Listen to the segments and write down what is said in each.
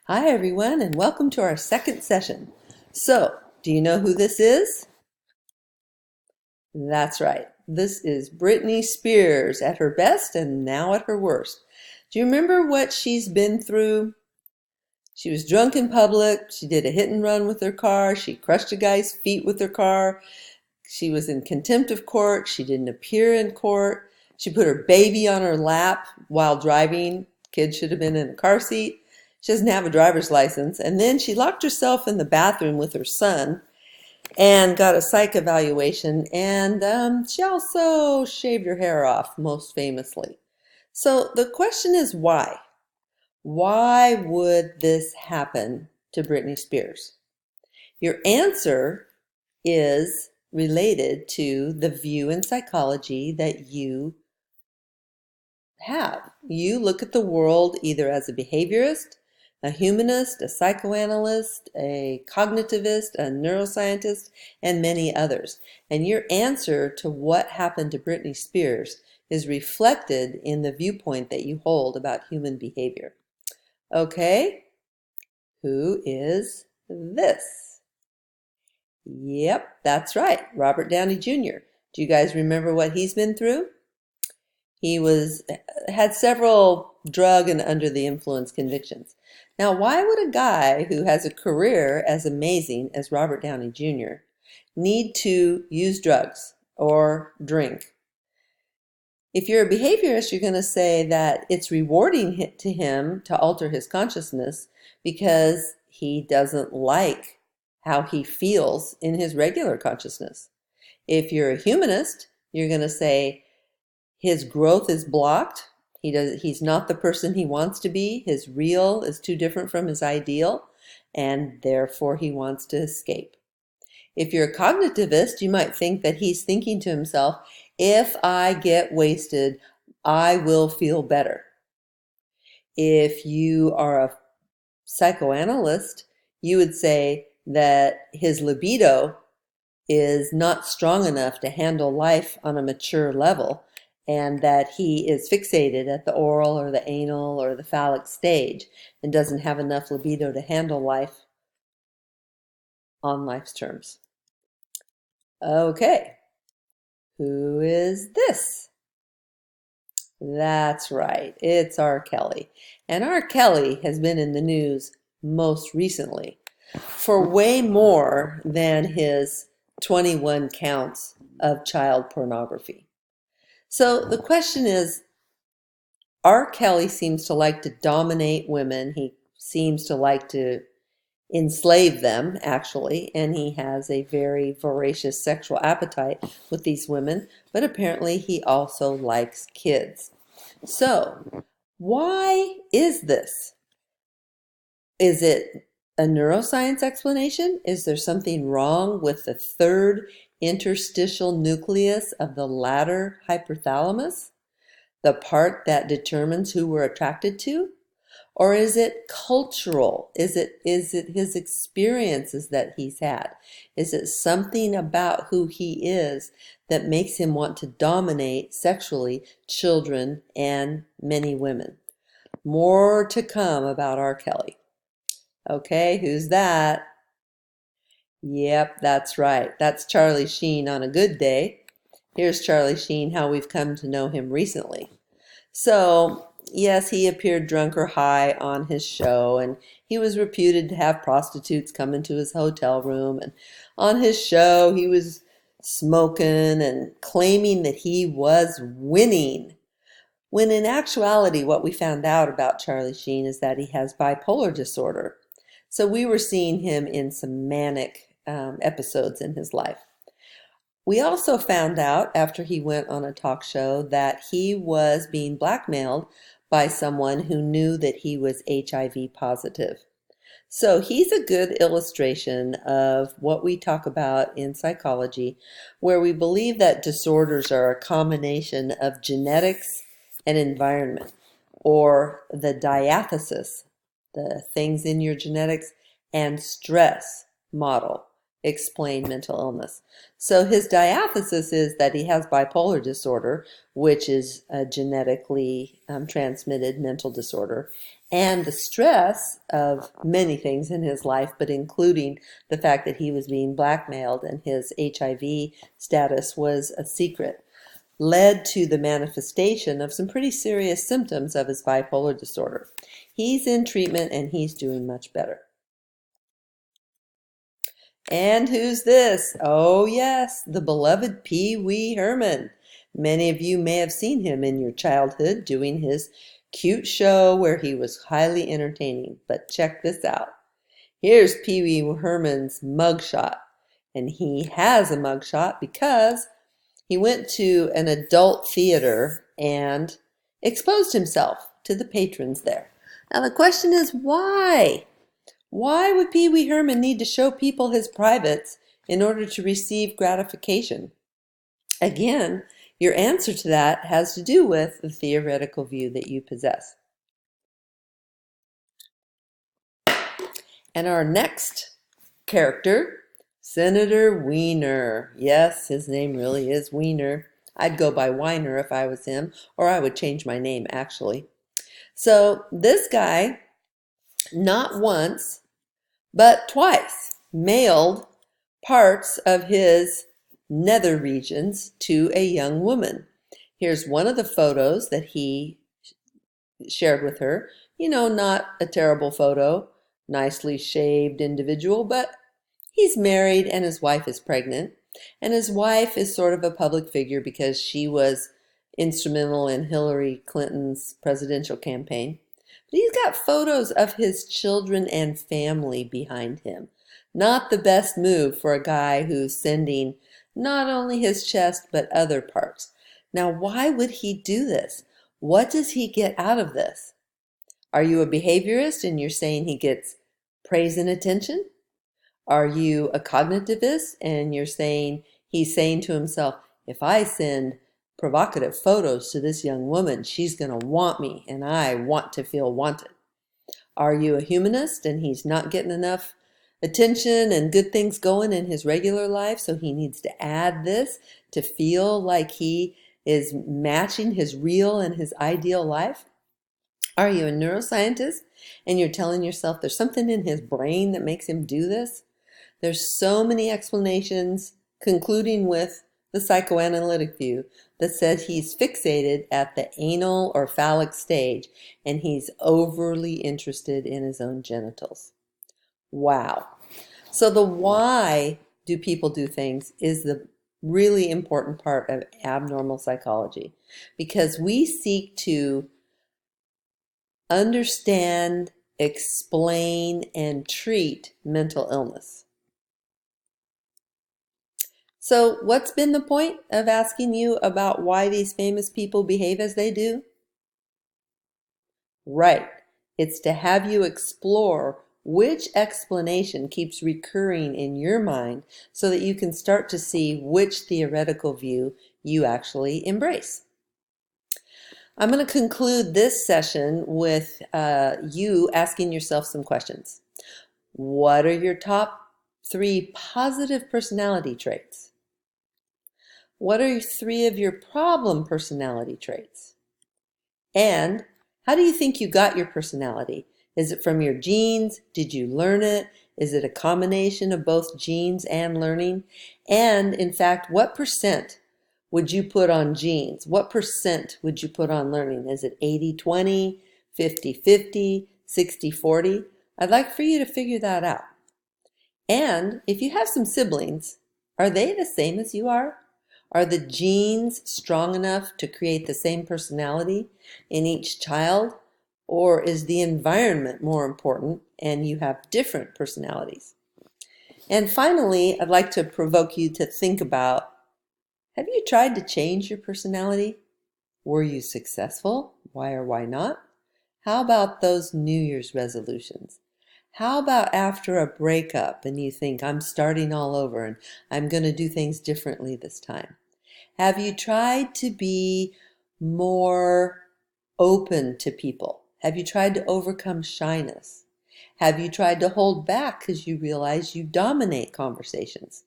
Hi, everyone, and welcome to our second session. So, do you know who this is? That's right. This is Britney Spears at her best and now at her worst. Do you remember what she's been through? She was drunk in public. She did a hit and run with her car. She crushed a guy's feet with her car. She was in contempt of court. She didn't appear in court. She put her baby on her lap while driving. Kid should have been in a car seat. She doesn't have a driver's license. And then she locked herself in the bathroom with her son and got a psych evaluation. And she also shaved her hair off, most famously. So the question is why? Why would this happen to Britney Spears? Your answer is related to the view in psychology that you have. You look at the world either as a behaviorist, a humanist, a psychoanalyst, a cognitivist, a neuroscientist, and many others. And your answer to what happened to Britney Spears is reflected in the viewpoint that you hold about human behavior. Okay, who is this? Yep, that's right, Robert Downey Jr. Do you guys remember what he's been through? He had several drug and under the influence convictions. Now, why would a guy who has a career as amazing as Robert Downey Jr. need to use drugs or drink? If you're a behaviorist, you're going to say that it's rewarding to him to alter his consciousness because he doesn't like how he feels in his regular consciousness. If you're a humanist, you're going to say his growth is blocked. He's not the person he wants to be. His real is too different from his ideal, and therefore he wants to escape. If you're a cognitivist, you might think that he's thinking to himself, if I get wasted, I will feel better. If you are a psychoanalyst, you would say that his libido is not strong enough to handle life on a mature level, and that he is fixated at the oral or the anal or the phallic stage and doesn't have enough libido to handle life on life's terms. Okay, who is this? That's right, it's R. Kelly. And R. Kelly has been in the news most recently for way more than his 21 counts of child pornography. So the question is, R. Kelly seems to like to dominate women. He seems to like to enslave them, actually, and he has a very voracious sexual appetite with these women, but apparently he also likes kids. So, why is this? Is it a neuroscience explanation? Is there something wrong with the third interstitial nucleus of the lateral hypothalamus, the part that determines who we're attracted to? Or is it cultural? Is it his experiences that he's had? Is it something about who he is that makes him want to dominate sexually children and many women? More to come about R. Kelly. Okay, who's that? Yep, that's right. That's Charlie Sheen on a good day. Here's Charlie Sheen, how we've come to know him recently. So, yes, he appeared drunk or high on his show, and he was reputed to have prostitutes come into his hotel room. And on his show, he was smoking and claiming that he was winning. When in actuality, what we found out about Charlie Sheen is that he has bipolar disorder. So we were seeing him in some manic episodes in his life. We also found out after he went on a talk show that he was being blackmailed by someone who knew that he was HIV positive. So he's a good illustration of what we talk about in psychology, where we believe that disorders are a combination of genetics and environment, or the diathesis, the things in your genetics, and stress model explain mental illness. So his diathesis is that he has bipolar disorder, which is a genetically transmitted mental disorder, and the stress of many things in his life, but including the fact that he was being blackmailed and his HIV status was a secret, led to the manifestation of some pretty serious symptoms of his bipolar disorder. He's in treatment and he's doing much better. And who's this? Oh yes, the beloved Pee Wee Herman. Many of you may have seen him in your childhood doing his cute show where he was highly entertaining. But check this out. Here's Pee Wee Herman's mugshot. And he has a mugshot because he went to an adult theater and exposed himself to the patrons there. Now the question is why? Why would Pee Wee Herman need to show people his privates in order to receive gratification? Again, your answer to that has to do with the theoretical view that you possess. And our next character, Senator Wiener. Yes, his name really is Wiener. I'd go by Weiner if I was him, or I would change my name actually. So this guy, not once, but twice mailed parts of his nether regions to a young woman. Here's one of the photos that he shared with her. You know, not a terrible photo, nicely shaved individual, but he's married and his wife is pregnant. And his wife is sort of a public figure because she was instrumental in Hillary Clinton's presidential campaign. But he's got photos of his children and family behind him. Not the best move for a guy who's sending not only his chest but other parts. Now, why would he do this? What does he get out of this? Are you a behaviorist and you're saying he gets praise and attention? Are you a cognitivist and you're saying he's saying to himself, if I send provocative photos to this young woman, she's going to want me and I want to feel wanted? Are you a humanist and he's not getting enough attention and good things going in his regular life, so he needs to add this to feel like he is matching his real and his ideal life? Are you a neuroscientist and you're telling yourself there's something in his brain that makes him do this? There's so many explanations, concluding with the psychoanalytic view that says he's fixated at the anal or phallic stage and he's overly interested in his own genitals. Wow. So the why do people do things is the really important part of abnormal psychology, because we seek to understand, explain, and treat mental illness. So what's been the point of asking you about why these famous people behave as they do? Right. It's to have you explore which explanation keeps recurring in your mind so that you can start to see which theoretical view you actually embrace. I'm going to conclude this session with you asking yourself some questions. What are your top 3 positive personality traits? What are 3 of your problem personality traits? And how do you think you got your personality? Is it from your genes? Did you learn it? Is it a combination of both genes and learning? And in fact, what percent would you put on genes? What percent would you put on learning? Is it 80-20, 50-50, 60-40? I'd like for you to figure that out. And if you have some siblings, are they the same as you are? Are the genes strong enough to create the same personality in each child? Or is the environment more important and you have different personalities? And finally, I'd like to provoke you to think about, have you tried to change your personality? Were you successful? Why or why not? How about those New Year's resolutions? How about after a breakup and you think, I'm starting all over and I'm going to do things differently this time? Have you tried to be more open to people? Have you tried to overcome shyness? Have you tried to hold back because you realize you dominate conversations?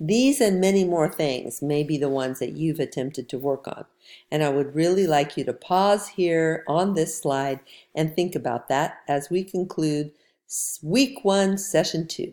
These and many more things may be the ones that you've attempted to work on. And I would really like you to pause here on this slide and think about that as we conclude week 1, session 2.